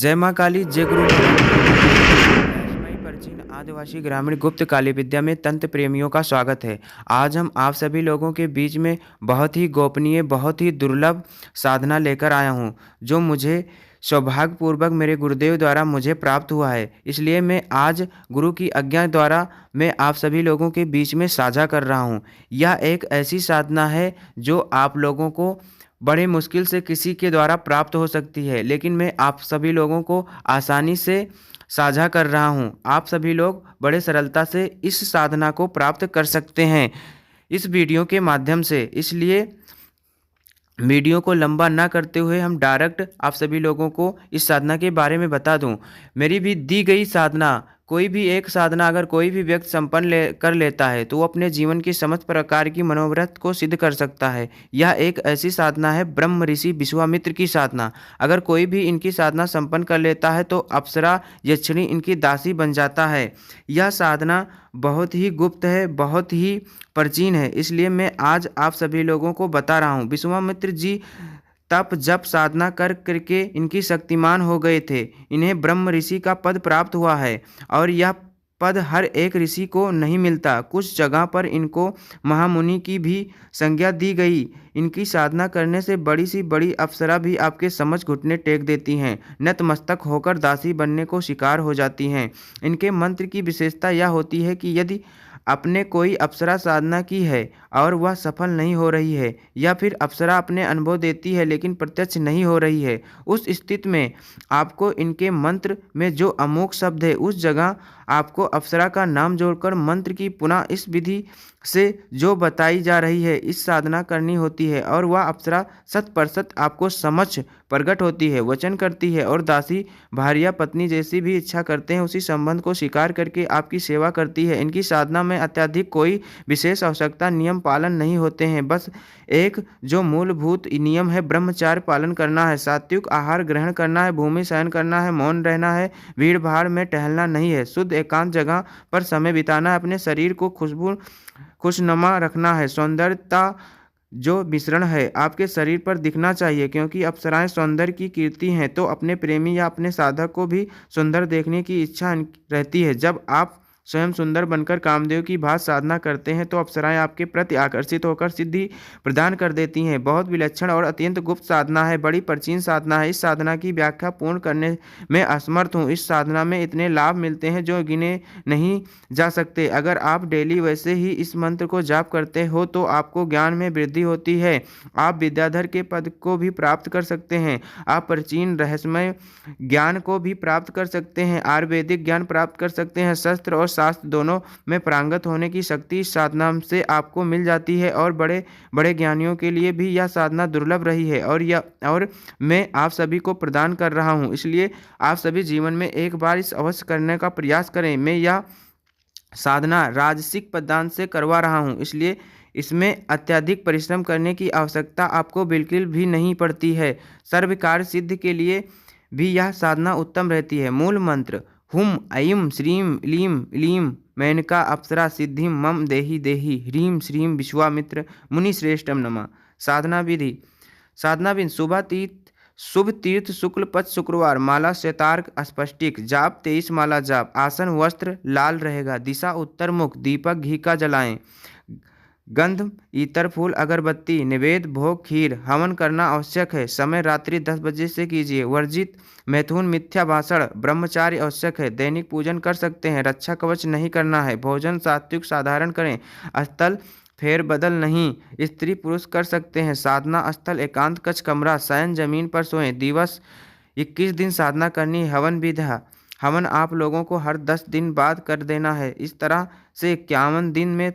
जय माँ काली जय गुरु रहस्यमयी प्राचीन आदिवासी ग्रामीण गुप्त काली विद्या में तंत्र प्रेमियों का स्वागत है। आज हम आप सभी लोगों के बीच में बहुत ही गोपनीय बहुत ही दुर्लभ साधना लेकर आया हूँ, जो मुझे सौभाग्यपूर्वक मेरे गुरुदेव द्वारा मुझे प्राप्त हुआ है। इसलिए मैं आज गुरु की आज्ञा द्वारा मैं आप सभी लोगों के बीच में साझा कर रहा हूँ। यह एक ऐसी साधना है जो आप लोगों को बड़े मुश्किल से किसी के द्वारा प्राप्त हो सकती है, लेकिन मैं आप सभी लोगों को आसानी से साझा कर रहा हूँ। आप सभी लोग बड़े सरलता से इस साधना को प्राप्त कर सकते हैं इस वीडियो के माध्यम से। इसलिए वीडियो को लंबा ना करते हुए हम डायरेक्ट आप सभी लोगों को इस साधना के बारे में बता दूं। मेरी भी दी गई साधना, कोई भी एक साधना अगर कोई भी व्यक्ति कर लेता है तो वो अपने जीवन की समस्त प्रकार की मनोरथ को सिद्ध कर सकता है। यह एक ऐसी साधना है ब्रह्म ऋषि विश्वामित्र की साधना। अगर कोई भी इनकी साधना संपन्न कर लेता है तो अप्सरा यक्षिणी इनकी दासी बन जाता है। यह साधना बहुत ही गुप्त है, बहुत ही प्राचीन है, इसलिए मैं आज आप सभी लोगों को बता रहा हूँ। विश्वामित्र जी तप जप साधना कर करके इनकी शक्तिमान हो गए थे। इन्हें ब्रह्म ऋषि का पद प्राप्त हुआ है और यह पद हर एक ऋषि को नहीं मिलता। कुछ जगह पर इनको महामुनि की भी संज्ञा दी गई। इनकी साधना करने से बड़ी सी बड़ी अप्सरा भी आपके समझ घुटने टेक देती हैं, नतमस्तक होकर दासी बनने को शिकार हो जाती हैं। इनके मंत्र की विशेषता यह होती है कि यदि आपने कोई अप्सरा साधना की है और वह सफल नहीं हो रही है, या फिर अप्सरा अपने अनुभव देती है लेकिन प्रत्यक्ष नहीं हो रही है, उस स्थिति में आपको इनके मंत्र में जो अमोघ शब्द है उस जगह आपको अप्सरा का नाम जोड़कर मंत्र की पुनः इस विधि से जो बताई जा रही है इस साधना करनी होती है, और वह अप्सरा 100% आपको समझ प्रकट होती है, वचन करती है और दासी भार्या पत्नी जैसी भी इच्छा करते हैं उसी संबंध को स्वीकार करके आपकी सेवा करती है। इनकी साधना में अत्यधिक कोई विशेष आवश्यकता नियम पालन नहीं होते हैं। बस एक जो मूलभूत नियम है, ब्रह्मचार्य पालन करना है, सात्विक आहार ग्रहण करना है, भूमि शयन करना है, मौन रहना है, भीड़ भाड़ में टहलना नहीं है, शुद्ध एकांत जगह पर समय बिताना है, अपने शरीर को खुशनुमा रखना है। सौंदर्यता जो मिश्रण है आपके शरीर पर दिखना चाहिए, क्योंकि अप्सराएं सौंदर्य की कीर्ति हैं, तो अपने प्रेमी या अपने साधक को भी सुंदर देखने की इच्छा रहती है। जब आप स्वयं सुंदर बनकर कामदेव की भांति साधना करते हैं तो अप्सराएं आपके प्रति आकर्षित होकर सिद्धि प्रदान कर देती हैं। बहुत विलक्षण और अत्यंत गुप्त साधना है, बड़ी प्राचीन साधना है। इस साधना की व्याख्या पूर्ण करने में असमर्थ हूँ। इस साधना में इतने लाभ मिलते हैं जो गिने नहीं जा सकते। अगर आप डेली वैसे ही इस मंत्र को जाप करते हो तो आपको ज्ञान में वृद्धि होती है। आप विद्याधर के पद को भी प्राप्त कर सकते हैं। आप प्राचीन रहस्यमय ज्ञान को भी प्राप्त कर सकते हैं, आयुर्वेदिक ज्ञान प्राप्त कर सकते हैं। शस्त्र और शास्त्र दोनों में पारंगत होने की शक्ति इस साधना से आपको मिल जाती है, और बड़े बड़े ज्ञानियों के लिए भी यह साधना दुर्लभ रही है और मैं आप सभी को प्रदान कर रहा हूँ। इसलिए आप सभी जीवन में एक बार इस अवश्य करने का प्रयास करें। मैं यह साधना राजसिक पदान से करवा रहा हूँ, इसलिए इसमें अत्यधिक परिश्रम करने की आवश्यकता आपको बिल्कुल भी नहीं पड़ती है। सर्व कार्य सिद्ध के लिए भी यह साधना उत्तम रहती है। मूल मंत्र हुम ऐं श्रीं लीं लीं मेनका अप्सरा सिद्धिं मम देहि देहि ह्रीं श्रीं विश्वामित्र मुनि श्रेष्ठम नमः। साधना विधि शुभ तीर्थ शुक्ल पक्ष शुक्रवार, माला शतार्क स्पष्टिक, जाप 23 माला जाप, आसन वस्त्र लाल रहेगा, दिशा उत्तर मुख, दीपक घी का जलाएं, गंध इतर फूल अगरबत्ती, निवेद भोग खीर, हवन करना आवश्यक है। समय रात्रि 10 बजे से कीजिए। वर्जित मैथुन मिथ्या भाषण ब्रह्मचार्य आवश्यक है। दैनिक पूजन कर सकते हैं, रक्षा कवच नहीं करना है। भोजन सात्विक साधारण करें, स्थल फेर बदल नहीं। स्त्री पुरुष कर सकते हैं। साधना स्थल एकांत कक्ष कमरा, शयन जमीन पर सोएं। दिवस 21 दिन साधना करनी। हवन विधा, हवन आप लोगों को हर 10 दिन बाद कर देना है। इस तरह से 51 दिन में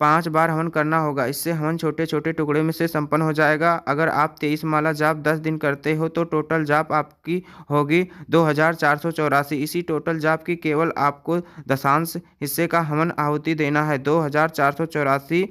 5 बार हवन करना होगा। इससे हवन छोटे छोटे टुकड़े में से संपन्न हो जाएगा। अगर आप 23 माला जाप 10 दिन करते हो तो टोटल जाप आपकी होगी 2484। इसी टोटल जाप की केवल आपको दशांश हिस्से का हवन आहुति देना है। 2484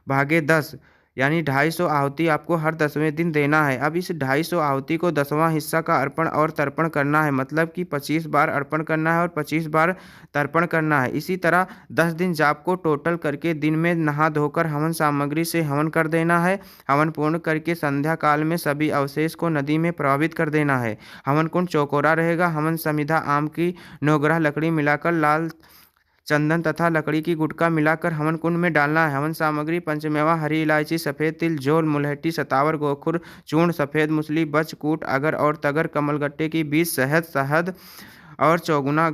भागे 10 यानी 250 आहुति आपको हर 10वें दिन देना है। अब इस 250 आहुति को 10वां हिस्सा का अर्पण और तर्पण करना है, मतलब कि 25 बार अर्पण करना है और 25 बार तर्पण करना है। इसी तरह 10 दिन जाप को टोटल करके दिन में नहा धोकर हवन सामग्री से हवन कर देना है। हवन पूर्ण करके संध्या काल में सभी अवशेष को नदी में प्रवाहित कर देना है। हवन कुंड चौकोरा रहेगा। हवन समिधा आम की 9 ग्रह लकड़ी मिलाकर लाल चंदन तथा लकड़ी की गुटका मिलाकर हवन कुंड में डालना है। हवन सामग्री पंचमेवा, हरी इलायची, सफेद तिल, जौन, मुलहट्टी, सतावर, गोखुर, चूर्ण, सफेद मूसली, बच, कूट, अगर और तगर, कमलगट्टे की बीज, शहद शहद और चौगुना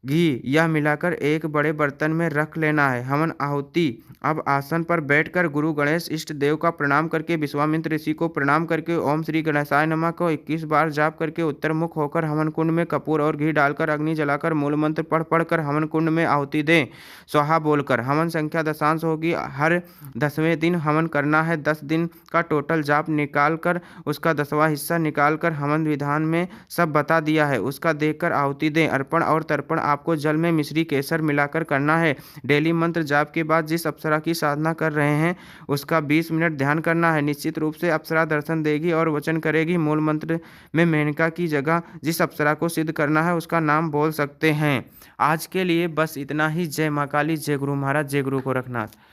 घी यह मिलाकर एक बड़े बर्तन में रख लेना है। हवन आहुति। अब आसन पर बैठकर गुरु गणेश इष्ट देव का प्रणाम करके विश्वामित्र ऋषि को प्रणाम करके ओम श्री गणेशाय नमः को 21 बार जाप करके उत्तर मुख होकर हवन कुंड में कपूर और घी डालकर अग्नि जलाकर मूल मंत्र पढ़ कर हवन कुंड में आहुति दें, स्वाहा बोलकर। हवन संख्या दशांश होगी। हर 10वें दिन हवन करना है। 10 दिन का टोटल जाप निकाल कर उसका 10वां हिस्सा निकाल कर हवन विधान में सब बता दिया है, उसका देखकर आहुति दें। अर्पण और तर्पण आपको जल में मिश्री केसर मिलाकर करना है। डेली मंत्र जाप के बाद जिस अप्सरा की साधना कर रहे हैं उसका 20 मिनट ध्यान करना है। निश्चित रूप से अप्सरा दर्शन देगी और वचन करेगी। मूल मंत्र में मेनका की जगह जिस अप्सरा को सिद्ध करना है उसका नाम बोल सकते हैं। आज के लिए बस इतना ही। जय माँ काली, जय गुरु महाराज, जय गुरु गोरखनाथ।